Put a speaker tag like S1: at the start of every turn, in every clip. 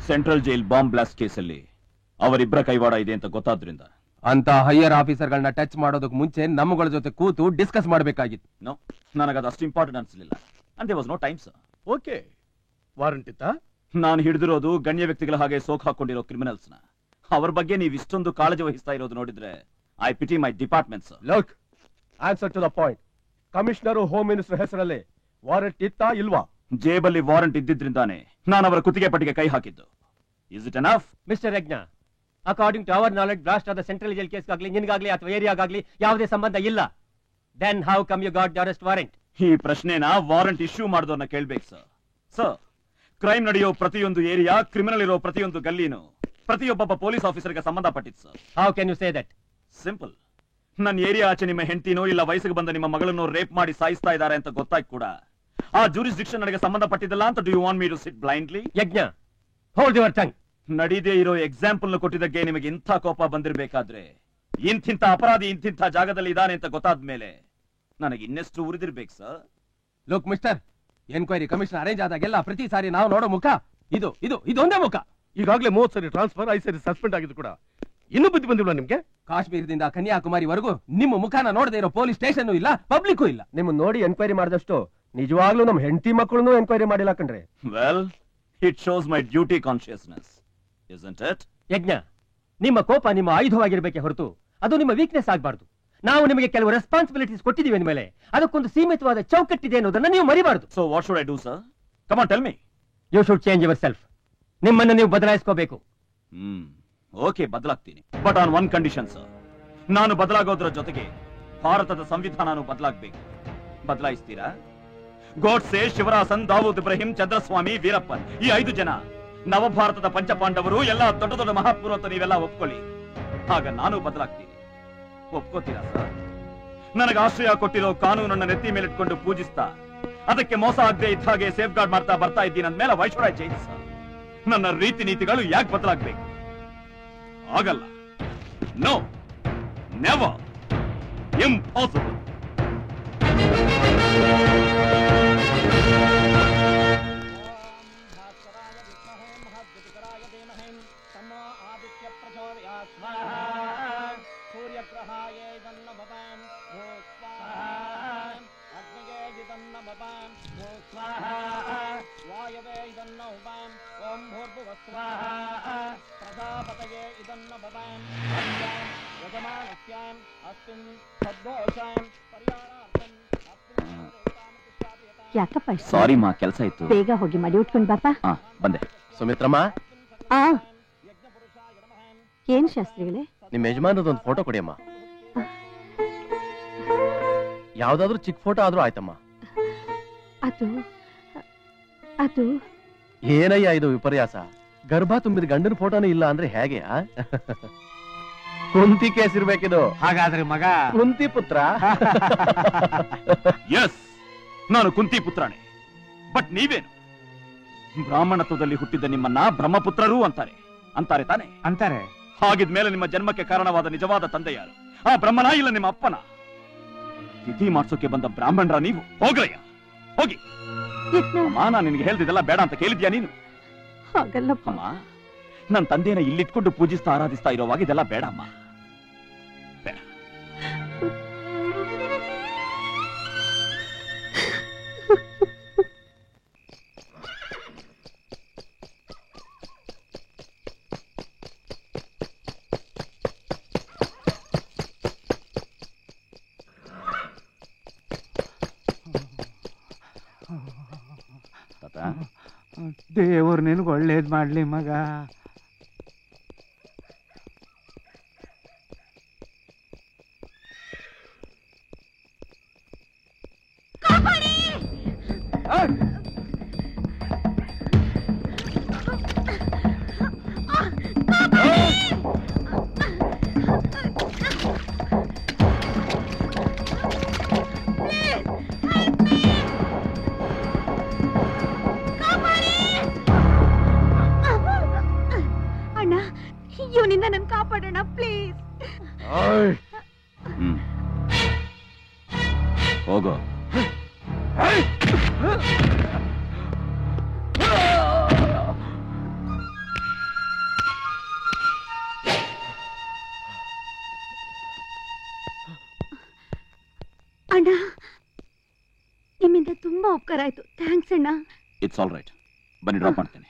S1: Central jail bomb blast ಕೇಸಲ್ಲಿ ಅವರಿಬ್ಬರ ಕೈವಾಡ ಇದೆ ಅಂತ ಗೊತ್ತಾದ್ರಿಂದ
S2: ಅಂತ ಹೈಯರ್ ಆಫೀಸರ್ಗಳನ್ನ ಟಚ್ ಮಾಡೋದಕ್ಕೆ ಮುಂಚೆ ನಮ್ಮಗಳ ಜೊತೆ ಕೂತು ಡಿಸ್ಕಸ್ ಮಾಡಬೇಕಾಗಿತ್ತು.
S1: ನೋ, ನನಗದು ಅಷ್ಟು ಇಂಪಾರ್ಟೆಂಟ್ ಅನ್ಸಲಿಲ್ಲ. And there was no time sir.
S3: Okay, warrant ಇತ್ತಾ?
S1: ನಾನು ಹಿಡಿದಿರೋದು ಗಣ್ಯ ವ್ಯಕ್ತಿಗಳ ಹಾಗೆ ಸೋಕ್ ಹಾಕೊಂಡಿರೋ ಕ್ರಿಮಿನಲ್ಸ್ನ. ಅವ್ರ ಬಗ್ಗೆ ನೀವು ಇಷ್ಟೊಂದು ಕಾಳಜಿ ವಹಿಸ್ತಾ ಇರೋದು ನೋಡಿದ್ರೆ I pity my department sir.
S3: Look, answer to the point. Commissioner home minister ಹೆಸರಲ್ಲಿ ವಾರಂಟ್ ಇತ್ತಾ ಇಲ್ವಾ?
S1: ಜೇಬಲ್ಲಿ ವಾರಂಟ್ ಇದ್ದಿದ್ರಿಂದಾನೆ ನಾನು ಅವರ ಕುತ್ತಿಗೆ ಪಟ್ಟಿಗೆ ಕೈ ಹಾಕಿದ್ದು. Is it enough?
S4: Mister Yagna, according to our knowledge blast ಆದ ಸೆಂಟ್ರಲ್ ಜೈಲ್ ಕೇಸ್ಗಾಗ್ಲಿ ನಿನ್ಗಾಗ್ಲಿ ಅಥವಾ ಏರಿಯಾಗಾಗ್ಲಿ ಯಾವುದೇ ಸಂಬಂಧ ಇಲ್ಲ. Then how come you got the arrest warrant?
S1: ಈ ಪ್ರಶ್ನೆನ ವಾರಂಟ್ ಇಶ್ಯೂ ಮಾಡಿದವ್ರನ್ನ ಕೇಳ್ಬೇಕು ಸರ್. ಸರ್, ಕ್ರೈಮ್ ನಡೆಯೋ ಪ್ರತಿಯೊಂದು ಏರಿಯಾ, ಕ್ರಿಮಿನಲ್ ಇರೋ ಪ್ರತಿಯೊಂದು ಗಲ್ಲಿನೂ ಪ್ರತಿಯೊಬ್ಬ ಪೊಲೀಸ್ ಆಫೀಸರ್ಗೆ ಸಂಬಂಧಪಟ್ಟಿತ್ತು sir.
S4: How can you say that?
S1: Simple. ನನ್ನ ಏರಿಯಾ ಆಚೆ ನಿಮ್ಮ ಹೆಂಡತಿನೋ ಇಲ್ಲ ವಯಸ್ಸಿಗೆ ಬಂದ ನಿಮ್ಮ ಮಗಳನ್ನು ರೇಪ್ ಮಾಡಿ ಸಾಯಿಸ್ತಾ ಇದ್ದಾರೆ ಅಂತ ಗೊತ್ತಾಗಿ ಕೂಡ ಆ ಜೂರಿಸ್ಡಿಕ್ಷನ್ ನನಗೆ ಸಂಬಂಧಪಟ್ಟಿದ್ದಲ್ಲ ಅಂತ do you want me to sit blindly?
S4: Yagna, hold your tongue.
S1: ನಡೀದೇ ಇರೋ ಎಕ್ಸಾಂಪಲ್ ಕೊಟ್ಟಿದ್ದಕ್ಕೆ ನಿಮಗೆ ಇಂಥ ಕೋಪ ಬಂದಿರಬೇಕಾದ್ರೆ ಇಂತಿಂಥ ಅಪರಾಧಿ ಇಂತಿಂಥ ಜಾಗದಲ್ಲಿ ಇದ್ದಾನೆ ಅಂತ ಗೊತ್ತಾದ್ಮೇಲೆ ನನಗೆ ಇನ್ನೆಷ್ಟು ಉರಿದಿರ್ಬೇಕು sir.
S2: Look mister, enquiry commission arrange ಆದಾಗೆಲ್ಲ ಪ್ರತಿ ಸಾರಿ ನಾವು ನೋಡೋ ಮುಖ ಇದು ಇದು ಇದೊಂದೇ ಮುಖ.
S3: ಈಗಾಗಲೇ 30 ಸರಿ ಟ್ರಾನ್ಸ್ಫರ್, 5 ಸರಿ ಸಸ್ಪೆಂಡ್ ಆಗಿದ್ದು ಕೂಡ ಇನ್ನೂ ಬುದ್ಧಿ ಬಂದಿಲ್ಲ ನಿಮ್ಗೆ?
S2: ಕಾಶ್ಮೀರದಿಂದ ಕನ್ಯಾಕುಮಾರಿವರೆಗೂ ನಿಮ್ಮ ಮುಖಾನ ನೋಡದೇ ಇರೋ ಪೊಲೀಸ್ ಸ್ಟೇಷನ್ ಇಲ್ಲ, ಪಬ್ಲಿಕ್ ಇಲ್ಲ.
S3: ನಿಮ್ಮ ನೋಡಿ ಎನ್ಕ್ವೈರಿ ಮಾಡಿದಷ್ಟು ನಿಜವಾಗ್ಲೂ ನಮ್ಮ ಹೆಂಡತಿ ಮಕ್ಕಳನ್ನು ಎನ್ಕ್ವೈರಿ ಮಾಡಿಲ್ಲ ಕಣ್ರಿ.
S1: Well, it shows my duty consciousness, isn't it?
S4: ಯಜ್ಞ, ನಿಮ್ಮ ಕೋಪ ನಿಮ್ಮ ಆಯುಧವಾಗಿರ್ಬೇಕೆ ಹೊರತು ಅದು ನಿಮ್ಮ ವೀಕ್ನೆಸ್ ಆಗಬಾರ್ದು. ನಾವು ನಿಮಗೆ ಕೆಲವು ರೆಸ್ಪಾನ್ಸಿಬಿಲಿಟೀಸ್ ಕೊಟ್ಟಿದ್ದೀವಿ ಅಂದಮೇಲೆ ಅದಕ್ಕೊಂದು ಸೀಮಿತವಾದ ಚೌಕಟ್ಟಿದೆ ಅನ್ನೋದನ್ನ ನೀವು ಮರಿಬಾರ್ದು.
S1: So what should I do, sir? Come on, tell me.
S4: You should change yourself. ನಿಮ್ಮನ್ನು ನೀವು ಬದಲಾಯಿಸ್ಕೋಬೇಕು.
S1: ಓಕೆ, ಬದಲಾಗ್ತೀನಿ. But on one condition sir. ನಾನು ಬದಲಾಗೋದ್ರ ಜೊತೆಗೆ ಭಾರತದ ಸಂವಿಧಾನನೂ ಬದಲಾಗಬೇಕು. ಬದಲಾಯಿಸ್ತೀರಾ? ಗೋಡ್ಸೆ, ಶಿವರಾಸನ್, ದಾವೂದ್ ಇಬ್ರಾಹಿಂ, ಚಂದ್ರಸ್ವಾಮಿ, ವೀರಪ್ಪನ್, ಈ 5 ಜನ ನವಭಾರತದ ಪಂಚಪಾಂಡವರು, ಎಲ್ಲ ದೊಡ್ಡ ದೊಡ್ಡ ಮಹಾಪುರು ಅಂತ ನೀವೆಲ್ಲ ಒಪ್ಕೊಳ್ಳಿ. ಆಗ ನಾನು ಬದಲಾಗ್ತೀನಿ. ಒಪ್ಕೋತೀರಾ ಸರ್? ನನಗೆ ಆಶ್ರಯ ಕೊಟ್ಟಿರೋ ಕಾನೂನನ್ನ ನೆತ್ತಿ ಮೇಲಿಟ್ಕೊಂಡು ಪೂಜಿಸ್ತಾ ಅದಕ್ಕೆ ಮೋಸ ಆಗದೆ ಇದ್ದ ಹಾಗೆ ಸೇಫ್ ಗಾರ್ಡ್ ಮಾಡ್ತಾ ಬರ್ತಾ ಇದ್ದೀನಿ ಅಂದ್ಮೇಲೆ why should I change sir? ನನ್ನ ರೀತಿ ನೀತಿಗಳು ಯಾಕೆ ಬದಲಾಗಬೇಕು? ಆಗಲ್ಲ. No, never, impossible.
S5: ಯಾಕಪ್ಪ?
S1: ಸಾರಿ ಮಾ, ಕೆಲಸ ಇತ್ತು.
S5: ಬೇಗ ಹೋಗಿ ಮಡಿ ಉಟ್ಕೊಂಡ್ ಬಾಪ.
S1: ಬಂದೆ.
S3: ಸುಮಿತ್ರಮ್ಮ,
S5: ಏನ್ ಶಾಸ್ತ್ರಿಗಳೇ?
S3: ನಿಮ್ಮ ಯಜಮಾನದೊಂದು ಫೋಟೋ ಕೊಡಿಯಮ್ಮ. ಯಾವ್ದಾದ್ರು ಚಿಕ್ಕ ಫೋಟೋ ಆದ್ರೂ ಆಯ್ತಮ್ಮ.
S5: ಅದು ಅದು
S3: ಏನಯ್ಯ ಇದು ವಿಪರ್ಯಾಸ? ಗರ್ಭ ತುಂಬಿದ ಗಂಡನ ಫೋಟೋನೇ ಇಲ್ಲ ಅಂದ್ರೆ ಹೇಗೆ? ಕುಂತಿ ಕೇಸ್ ಇರ್ಬೇಕಿದು.
S4: ಹಾಗಾದ್ರೆ ಮಗ
S3: ಕುಂತಿ ಪುತ್ರ.
S1: ಎಸ್, ನಾನು ಕುಂತಿ ಪುತ್ರನೇ. ಬಟ್ ನೀವೇನು? ಬ್ರಾಹ್ಮಣತ್ವದಲ್ಲಿ ಹುಟ್ಟಿದ ನಿಮ್ಮನ್ನ ಬ್ರಹ್ಮಪುತ್ರರು ಅಂತಾರೆ ತಾನೆ?
S4: ಅಂತಾರೆ.
S1: ಹಾಗಿದ್ಮೇಲೆ ನಿಮ್ಮ ಜನ್ಮಕ್ಕೆ ಕಾರಣವಾದ ನಿಜವಾದ ತಂದೆ ಯಾರು? ಆ ಬ್ರಹ್ಮನ ಇಲ್ಲ ನಿಮ್ಮ ಅಪ್ಪನ? ತಿಥಿ ಮಾಡ್ಸೋಕೆ ಬಂದ ಬ್ರಾಹ್ಮಣರ ನೀವು? ಹೋಗ್ರಯ್ಯ, ಹೋಗಿ. ಅಮ್ಮ, ನಾನು ನಿನ್ಗೆ ಹೇಳ್ದಿದ್ದೆಲ್ಲ ಬೇಡ ಅಂತ ಕೇಳಿದ್ಯಾ ನೀನು?
S5: ಹಾಗಲ್ಲಪ್ಪ.
S1: ಅಮ್ಮ, ನನ್ನ ತಂದೆನ ಇಲ್ಲಿಟ್ಕೊಂಡು ಪೂಜಿಸ್ತಾ ಆರಾಧಿಸ್ತಾ ಇರೋವಾಗ ಇದೆಲ್ಲ ಬೇಡ ಅಮ್ಮ, ಬೇಡ.
S6: ದೇವರು ನಿನಗೆ ಒಳ್ಳೇದು ಮಾಡ್ಲಿ ಮಗ.
S5: ಇವನಿಂದ ನನ್ ಕಾಪಾಡೋಣ ಪ್ಲೀಸ್.
S1: ಹೋಗೋ.
S5: ತುಂಬಾ ಉಪಕಾರ ಆಯ್ತು. ಥ್ಯಾಂಕ್ಸ್ ಅಣ್ಣ.
S1: It's all right. ಬನ್ನಿ ಡ್ರಾಪ್ ಮಾಡ್ತೇನೆ.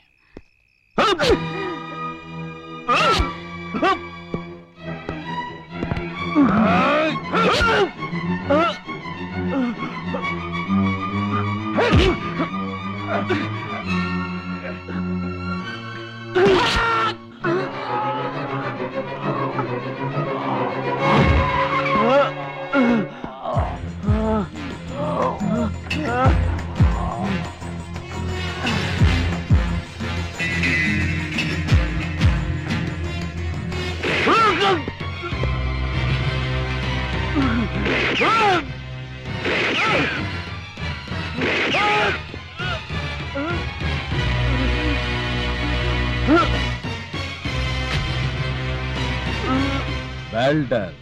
S3: ವೆಲ್ ಡನ್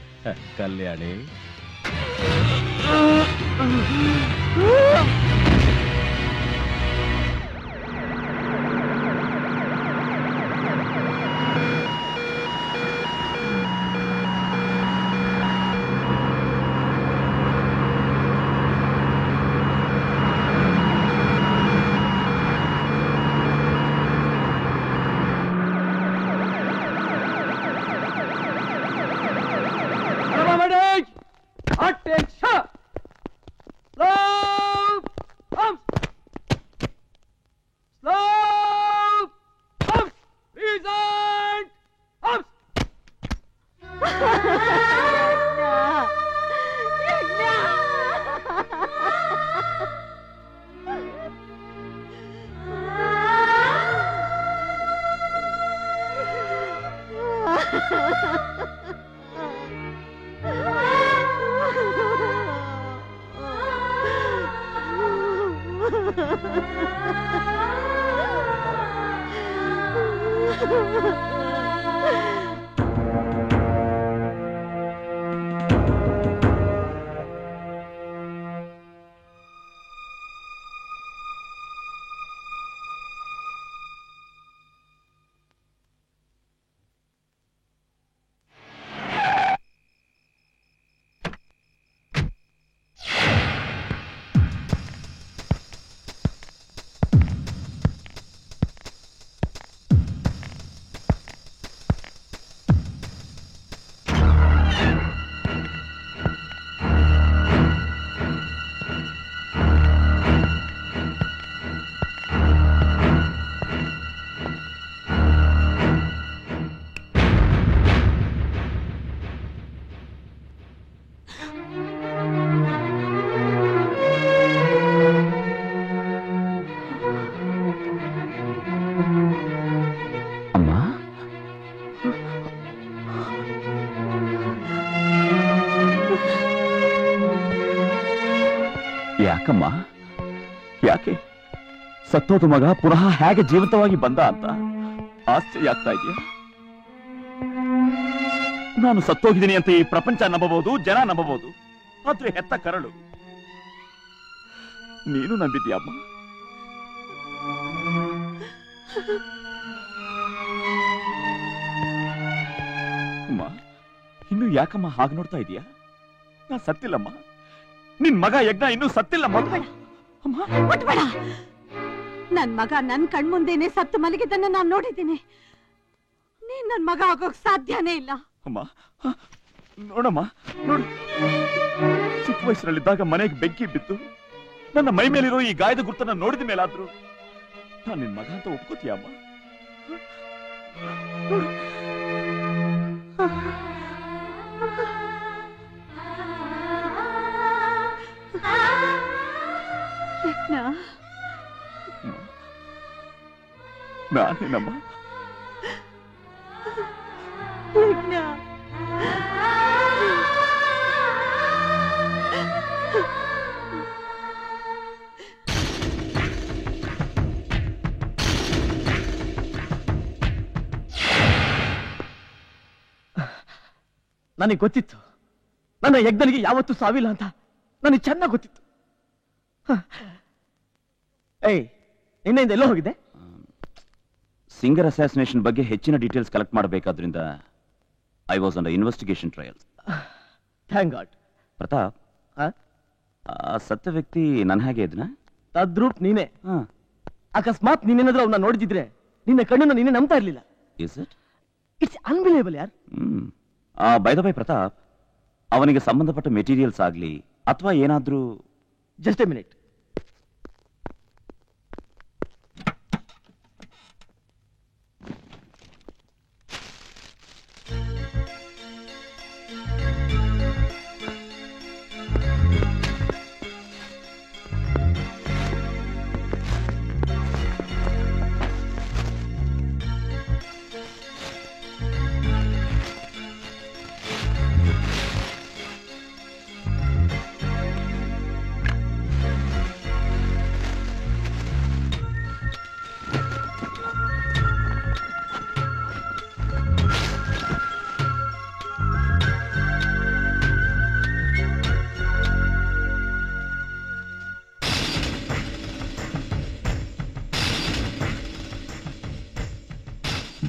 S3: ಕಲ್ಯಾಣಿ. ಯಾಕಮ್ಮ? ಯಾಕೆ ಸತ್ತೋದ ಮಗ ಪುನಃ ಹೇಗೆ ಜೀವಂತವಾಗಿ ಬಂದ ಅಂತ ಆಶ್ಚರ್ಯ ಆಗ್ತಾ ಇದೆಯಾ? ನಾನು ಸತ್ತೋಗಿದ್ದೀನಿ ಅಂತ ಈ ಪ್ರಪಂಚ ನಂಬಬಹುದು, ಜನ ನಂಬಬಹುದು, ಆದ್ರೆ ಹೆತ್ತ ಕರಳು ನೀನು ನಂಬಿದ್ಯಮ್ಮ. ಅಮ್ಮ, ಇನ್ನು ಯಾಕಮ್ಮ ಹಾಗೆ ನೋಡ್ತಾ ಇದೀಯಾ? ನಾ ಸತ್ತಿಲ್ಲಮ್ಮ. ನಿನ್ ಮಗ ಯಜ್ಞ ಇನ್ನೂ ಸತ್ತಿಲ್ಲ.
S5: ಮುಟ್ಬೇಡ. ನನ್ ಮಗ ನನ್ ಕಣ್ಮುಂದೇನೆ ಸತ್ತು ಮಲಗಿದ್ದನ್ನ ನಾನ್ ನೋಡಿದ್ದೀನಿ. ನೀನ್ ನನ್ ಮಗ ಆಗೋಕ್ ಸಾಧ್ಯನೇ ಇಲ್ಲ.
S1: ಅಮ್ಮ ನೋಡಮ್ಮ, ನೋಡು, ಚಿಕ್ಕ ವಯಸ್ಸಿನಲ್ಲಿದ್ದಾಗ ಮನೆಗೆ ಬೆಂಕಿ ಬಿದ್ದು ನನ್ನ ಮೈ ಮೇಲಿರೋ ಈ ಗಾಯದ ಗುರ್ತನ್ನ ನೋಡಿದ ಮೇಲಾದ್ರು ನಾನು ನಿನ್ ಮಗ ಅಂತ ಒಪ್ಕೋತೀಯ ಅಮ್ಮ? ನಾನೇನಮ್ಮ?
S4: ನನಗೆ ಗೊತ್ತಿತ್ತು ನನ್ನ ಯಜ್ಞನಿಗೆ ಯಾವತ್ತೂ ಸಾವಿಲ್ಲ ಅಂತ. ನನಗೆ ಚೆನ್ನಾಗಿ ಗೊತ್ತಿತ್ತು. ಏಯ್, ನಿನ್ನೆಯಿಂದ ಎಲ್ಲೋ ಹೋಗಿದೆ?
S1: ಸಿಂಗರ್ ಅಸಾಸಿನೇಷನ್ ಬಗ್ಗೆ ಹೆಚ್ಚಿನ ಡೀಟೇಲ್ಸ್ ಕಲೆಕ್ಟ್ ಮಾಡಬೇಕಾದ್ರಿಂದ I was under investigation trials.
S4: Thank God.
S1: Pratap, ಆ ಸತ್ತ ವ್ಯಕ್ತಿ ನನ್ನ ಹಾಗೆ ಇದ್ನ?
S4: ತದ್ರೂಪ್ ನೀನೆ.
S3: ಹಾ,
S4: ಅಕಸ್ಮಾತ್ ನೀನೇನಾದ್ರೂ ಅವನ್ನ ನೋಡಿದಿದ್ರೆ ನಿನ್ನ ಕಣ್ಣನ್ನು ನೀನೆ ನಂಬ್ತಾ ಇರ್ಲಿಲ್ಲ.
S3: Is it?
S4: ಇಟ್ಸ್ ಅನ್ಬಿಲೇಬಲ್ ಯಾರ್.
S3: ಬೈ ದ ಬೈ ಪ್ರತಾಪ್, ಅವನಿಗೆ ಸಂಬಂಧಪಟ್ಟ ಮೆಟೀರಿಯಲ್ಸ್ ಆಗ್ಲಿ ಅಥವಾ ಏನಾದ್ರೂ.
S4: Just A minute.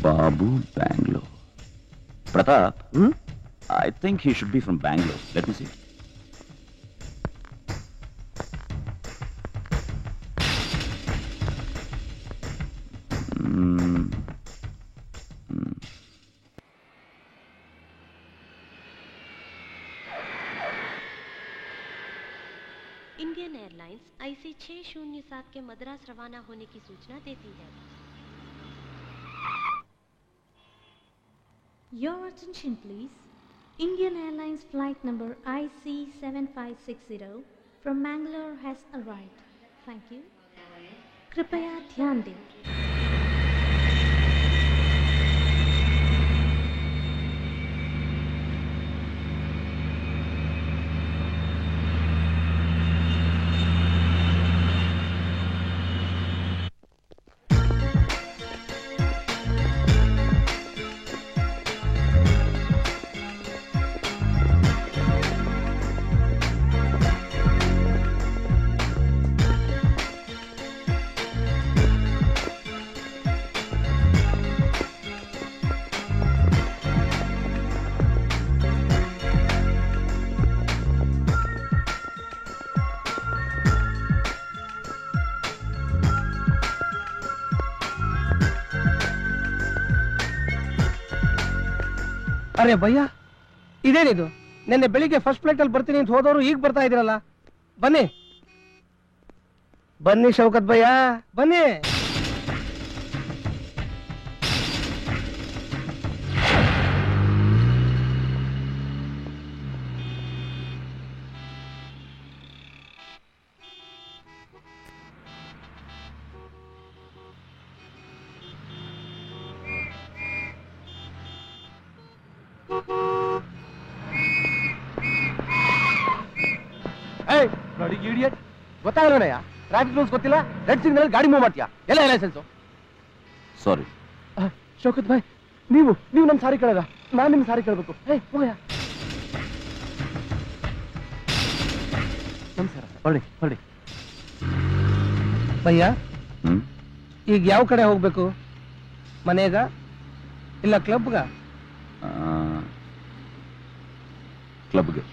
S3: Babu, Bangalore. Pratap, I think he should be from Bangalore. Let me see.
S7: Indian airlines IC 607 के मद्रास रवाना होने की सूचना देती है.
S8: Your attention please. Indian Airlines flight number IC 7560 from Mangalore has arrived. Thank you. कृपया ध्यान दें.
S2: ಅರೆ ಭಯ್ಯ, ಇದೇನಿದು? ನಿನ್ನೆ ಬೆಳಿಗ್ಗೆ ಫಸ್ಟ್ ಫ್ಲೈಟ್ ಅಲ್ಲಿ ಬರ್ತೀನಿ ಅಂತ ಹೋದವರು ಈಗ ಬರ್ತಾ ಇದ್ರಲ್ಲ. ಬನ್ನಿ ಬನ್ನಿ ಶೌಕತ್ ಭಯ್ಯ, ಬನ್ನಿ. ಇಡಿಯಟ್, ಗೊತ್ತಾಗಲ್ಲಯ್ಯ, ಟ್ರಾಫಿಕ್ ರೂಲ್ಸ್ ಗೊತ್ತಿಲ್ಲ, ರೆಡ್ ಸಿಗ್ನಲ್ ಗಾಡಿ ಮೂವ್ ಮಾಡ್ತೀಯಾ? ಎಲ್ಲ ಲೈಸೆನ್ಸು.
S3: ಸಾರಿ
S2: ಶೌಕತ್ ಭಾಯ್, ನೀವು ನಮ್ ಸಾರಿ ಕೇಳದ, ನಾನ್ ನಿಮ್ ಸಾರಿ ಕೇಳ್ಬೇಕು. ಹೋಗಯ್ಯ. ನಮಸ್ಕಾರ. ಹೊರಡಿ ಹೊರಡಿ. ಭಯ್ಯ, ಈಗ ಯಾವ ಕಡೆ ಹೋಗ್ಬೇಕು? ಮನೆಗ ಇಲ್ಲ ಕ್ಲಬ್ಗ?
S3: ಕ್ಲಬ್ಗೆ.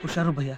S2: ಹುಷಾರು ಭಯ್ಯ.